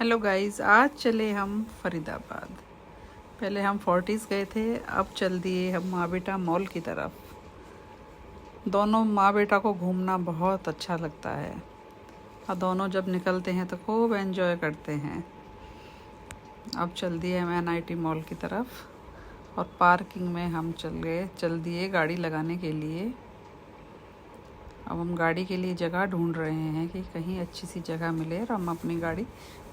Hello guys, आज चले हम फरीदाबाद। पहले हम फोर्टिस गए थे, अब चल दिए हम माँ बेटा मॉल की तरफ। दोनों माँ बेटा को घूमना बहुत अच्छा लगता है और दोनों जब निकलते हैं तो खूब एंजॉय करते हैं। अब चल दिए हम NIT मॉल की तरफ और पार्किंग में हम चल दिए गाड़ी लगाने के लिए। अब हम गाड़ी के लिए जगह ढूंढ रहे हैं कि कहीं अच्छी सी जगह मिले और हम अपनी गाड़ी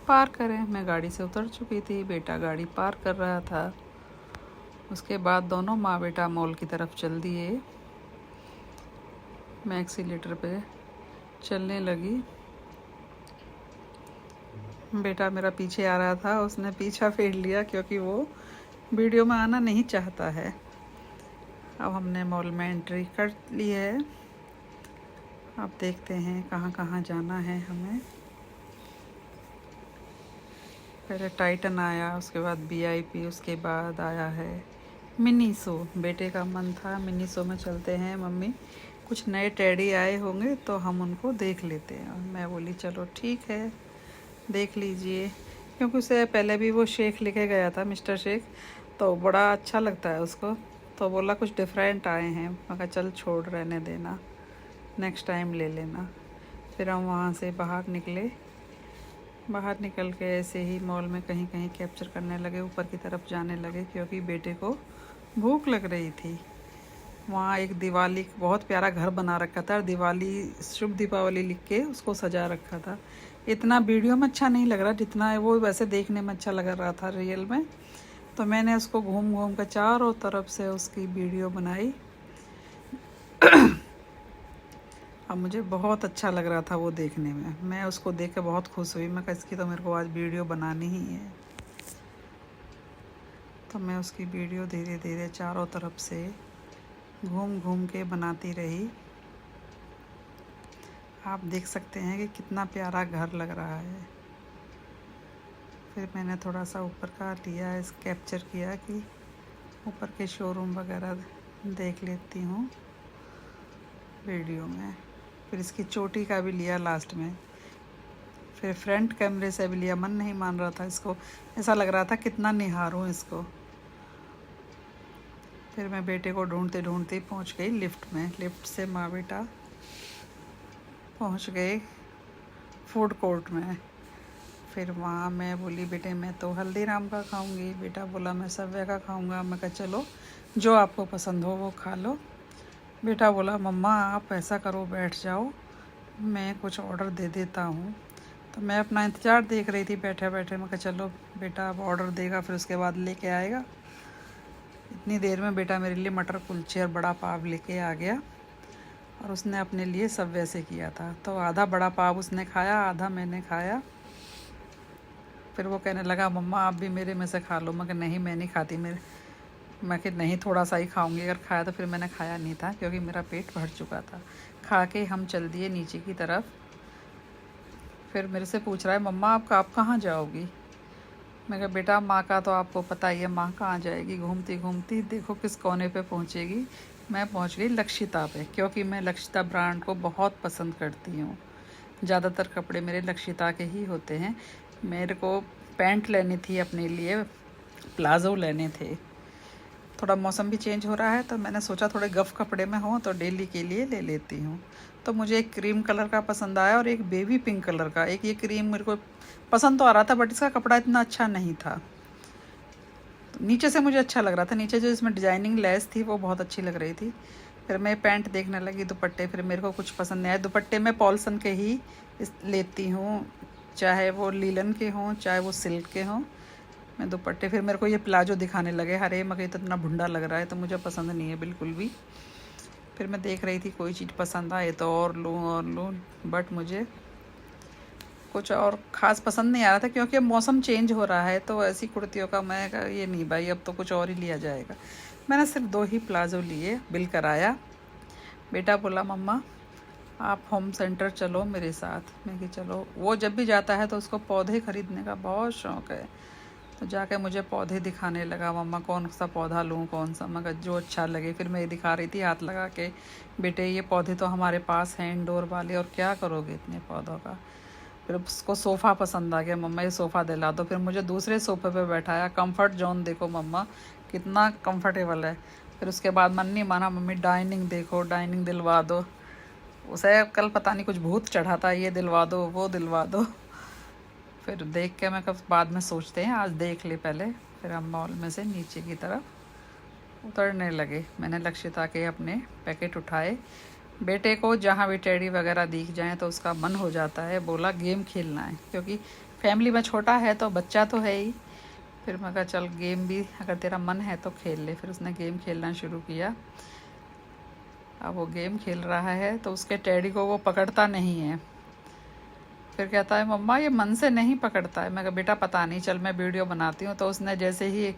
पार्क करें। मैं गाड़ी से उतर चुकी थी, बेटा गाड़ी पार्क कर रहा था। उसके बाद दोनों माँ बेटा मॉल की तरफ चल दिए। मैं एक्सीलेटर पे चलने लगी। बेटा मेरा पीछे आ रहा था, उसने पीछा फेर लिया क्योंकि वो वीडियो में आना नहीं चाहता है। अब हमने मॉल में एंट्री कर ली है। अब देखते हैं कहाँ कहाँ जाना है हमें। पहले टाइटन आया, उसके बाद VIP, उसके बाद आया है मिनीसो। बेटे का मन था मिनीसो में चलते हैं मम्मी, कुछ नए टेडी आए होंगे तो हम उनको देख लेते हैं। और मैं बोली चलो ठीक है, देख लीजिए, क्योंकि उसे पहले भी वो शेख लेके गया था, मिस्टर शेख, तो बड़ा अच्छा लगता है उसको। तो बोला कुछ डिफरेंट आए हैं, मैं कहा चल छोड़, रहने देना, नेक्स्ट टाइम ले लेना। फिर हम वहाँ से बाहर निकले। बाहर निकल के ऐसे ही मॉल में कहीं कहीं कैप्चर करने लगे, ऊपर की तरफ जाने लगे क्योंकि बेटे को भूख लग रही थी। वहाँ एक दिवाली बहुत प्यारा घर बना रखा था, दिवाली शुभ दीपावली लिख के उसको सजा रखा था। इतना वीडियो में अच्छा नहीं लग रहा जितना वो वैसे देखने में अच्छा लग रहा था रियल में। तो मैंने उसको घूम घूम कर चारों तरफ से उसकी वीडियो बनाई। अब मुझे बहुत अच्छा लग रहा था वो देखने में, मैं उसको देख के बहुत खुश हुई। मैं कहा इसकी तो मेरे को आज वीडियो बनानी ही है। तो मैं उसकी वीडियो धीरे धीरे चारों तरफ से घूम घूम के बनाती रही। आप देख सकते हैं कि कितना प्यारा घर लग रहा है। फिर मैंने थोड़ा सा ऊपर का लिया, इस कैप्चर किया कि ऊपर के शोरूम वगैरह देख लेती हूँ वीडियो में। फिर इसकी चोटी का भी लिया लास्ट में। फिर फ्रंट कैमरे से भी लिया, मन नहीं मान रहा था इसको, ऐसा लग रहा था कितना निहारूं इसको। फिर मैं बेटे को ढूंढते ढूंढते पहुंच गई लिफ्ट में। लिफ्ट से माँ बेटा पहुंच गए फूड कोर्ट में। फिर वहाँ मैं बोली बेटे मैं तो हल्दीराम का खाऊंगी, बेटा बोला मैं सब्वे का खाऊंगा। मैं कहा चलो जो आपको पसंद हो वो खा लो। बेटा बोला मम्मा आप ऐसा करो, बैठ जाओ, मैं कुछ ऑर्डर दे देता हूँ। तो मैं अपना इंतज़ार देख रही थी बैठे बैठे। मैं कहा चलो बेटा अब ऑर्डर देगा, फिर उसके बाद लेके आएगा। इतनी देर में बेटा मेरे लिए मटर कुलचे और बड़ा पाव लेके आ गया और उसने अपने लिए सब्वे से किया था। तो आधा बड़ा पाव उसने खाया, आधा मैंने खाया। फिर वो कहने लगा मम्मा आप भी मेरे में से खा लो। मैं कहा नहीं मैं नहीं खाती, मैं कि नहीं थोड़ा सा ही खाऊंगी, अगर खाया तो फिर मैंने खाया नहीं था क्योंकि मेरा पेट भर चुका था। खा के हम चल दिए नीचे की तरफ। फिर मेरे से पूछ रहा है मम्मा आप कहाँ जाओगी। मैं कहा बेटा माँ का तो आपको पता ही है, माँ कहाँ जाएगी, घूमती घूमती देखो किस कोने पे पहुँचेगी। मैं पहुँच गई लक्षिता पे, क्योंकि मैं लक्षिता ब्रांड को बहुत पसंद करती हूँ। ज़्यादातर कपड़े मेरे लक्षिता के ही होते हैं। मेरे को पैंट लेनी थी अपने लिए, प्लाज़ो लेने थे। थोड़ा मौसम भी चेंज हो रहा है तो मैंने सोचा थोड़े गफ़ कपड़े में हो तो डेली के लिए ले लेती हूँ। तो मुझे एक क्रीम कलर का पसंद आया और एक बेबी पिंक कलर का। एक ये क्रीम मेरे को पसंद तो आ रहा था बट इसका कपड़ा इतना अच्छा नहीं था। तो नीचे से मुझे अच्छा लग रहा था, नीचे जो इसमें डिजाइनिंग लेस थी वो बहुत अच्छी लग रही थी। फिर मैं पैंट देखने लगी, दुपट्टे, फिर मेरे को कुछ पसंद नहीं आया। दुपट्टे में पॉल्सन के ही लेती हूँ, चाहे वो लीलन के हों चाहे वो सिल्क के हों। मैं दुपट्टे, फिर मेरे को ये प्लाजो दिखाने लगे, हरे मगर तो इतना भुंडा लग रहा है तो मुझे पसंद नहीं है बिल्कुल भी। फिर मैं देख रही थी कोई चीज़ पसंद आए तो और लूँ, बट मुझे कुछ और ख़ास पसंद नहीं आ रहा था क्योंकि अब मौसम चेंज हो रहा है तो ऐसी कुर्तियों का मैं ये नहीं भाई, अब तो कुछ और ही लिया जाएगा। मैंने सिर्फ 2 ही प्लाजो लिए, बिल कराया। बेटा बोला मम्मा आप होम सेंटर चलो मेरे साथ। मैं कि चलो। वो जब भी जाता है तो उसको पौधे खरीदने का बहुत शौक़ है, तो जाके मुझे पौधे दिखाने लगा, मम्मा कौन सा पौधा लूँ कौन सा। मगर जो अच्छा लगे। फिर मैं दिखा रही थी हाथ लगा के, बेटे ये पौधे तो हमारे पास हैं इंडोर वाले, और क्या करोगे इतने पौधों का। फिर उसको सोफ़ा पसंद आ गया, मम्मा ये सोफ़ा दिला दो। फिर मुझे दूसरे सोफ़े पे बैठाया। कंफर्ट जोन देखो मम्मा कितना कंफर्टेबल है। फिर उसके बाद मन नहीं माना, मम्मी डाइनिंग देखो, डाइनिंग दिलवा दो। उसे कल पता नहीं कुछ भूत चढ़ा था, ये दिलवा दो वो दिलवा दो। फिर देख के मैं कब बाद में सोचते हैं, आज देख ले पहले। फिर हम मॉल में से नीचे की तरफ उतरने लगे। मैंने लक्षिता के अपने पैकेट उठाए। बेटे को जहाँ भी टेडी वगैरह दिख जाए तो उसका मन हो जाता है, बोला गेम खेलना है, क्योंकि फैमिली में छोटा है तो बच्चा तो है ही। फिर मैं कहा चल गेम भी अगर तेरा मन है तो खेल ले। फिर उसने गेम खेलना शुरू किया। अब वो गेम खेल रहा है तो उसके टेडी को वो पकड़ता नहीं है। फिर कहता है मम्मा ये मन से नहीं पकड़ता है। मैं कहा बेटा पता नहीं, चल मैं वीडियो बनाती हूँ। तो उसने जैसे ही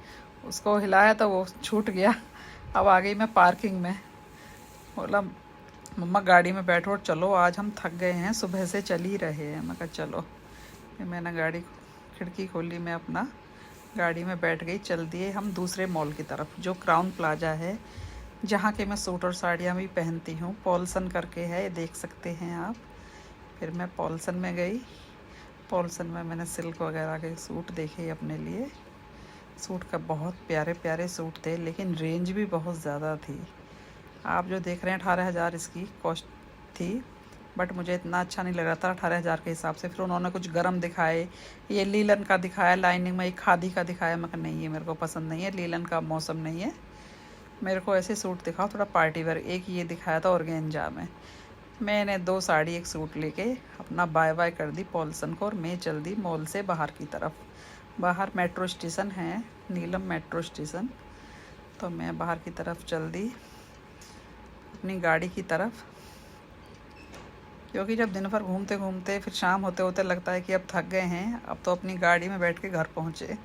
उसको हिलाया तो वो छूट गया। अब आ गई मैं पार्किंग में। बोला मम्मा गाड़ी में बैठो और चलो, आज हम थक गए हैं, सुबह से चल ही रहे हैं। मैं कहा चलो। फिर मैंने गाड़ी खिड़की खोली, मैं अपना गाड़ी में बैठ गई। चल दिए हम दूसरे मॉल की तरफ, जो क्राउन प्लाजा है, जहाँ के मैं सूट और साड़ियाँ भी पहनती हूँ। पॉल्सन करके है, ये देख सकते हैं आप। फिर मैं पॉल्सन में गई। पॉल्सन में मैंने सिल्क वगैरह के सूट देखे अपने लिए। सूट का बहुत प्यारे प्यारे सूट थे, लेकिन रेंज भी बहुत ज़्यादा थी। आप जो देख रहे हैं 18,000 इसकी कॉस्ट थी, बट मुझे इतना अच्छा नहीं लग रहा था 18,000 के हिसाब से। फिर उन्होंने कुछ गरम दिखाए, ये लीलन का दिखाया, लाइनिंग में एक खादी का दिखाया। मैं कहा नहीं, ये मेरे को पसंद नहीं है, लीलन का मौसम नहीं है, मेरे को ऐसे सूट दिखाओ थोड़ा पार्टी वेयर। एक ये दिखाया था ऑर्गेन्जा में। मैंने 2 साड़ी 1 सूट लेके अपना बाय बाय कर दी पॉल्सन को, और मैं चल दी मॉल से बाहर की तरफ। बाहर मेट्रो स्टेशन है, नीलम मेट्रो स्टेशन। तो मैं बाहर की तरफ चल दी अपनी गाड़ी की तरफ, क्योंकि जब दिन भर घूमते घूमते फिर शाम होते होते लगता है कि अब थक गए हैं, अब तो अपनी गाड़ी में बैठ के घर पहुँचे।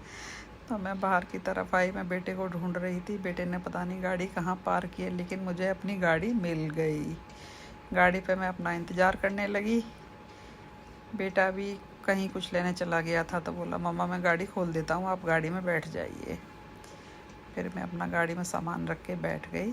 तो मैं बाहर की तरफ आई। मैं बेटे को ढूंढ रही थी, बेटे ने पता नहीं गाड़ी कहाँ पार्क की है, लेकिन मुझे अपनी गाड़ी मिल गई। गाड़ी पे मैं अपना इंतज़ार करने लगी। बेटा भी कहीं कुछ लेने चला गया था, तो बोला मम्मा मैं गाड़ी खोल देता हूँ, आप गाड़ी में बैठ जाइए। फिर मैं अपना गाड़ी में सामान रख के बैठ गई।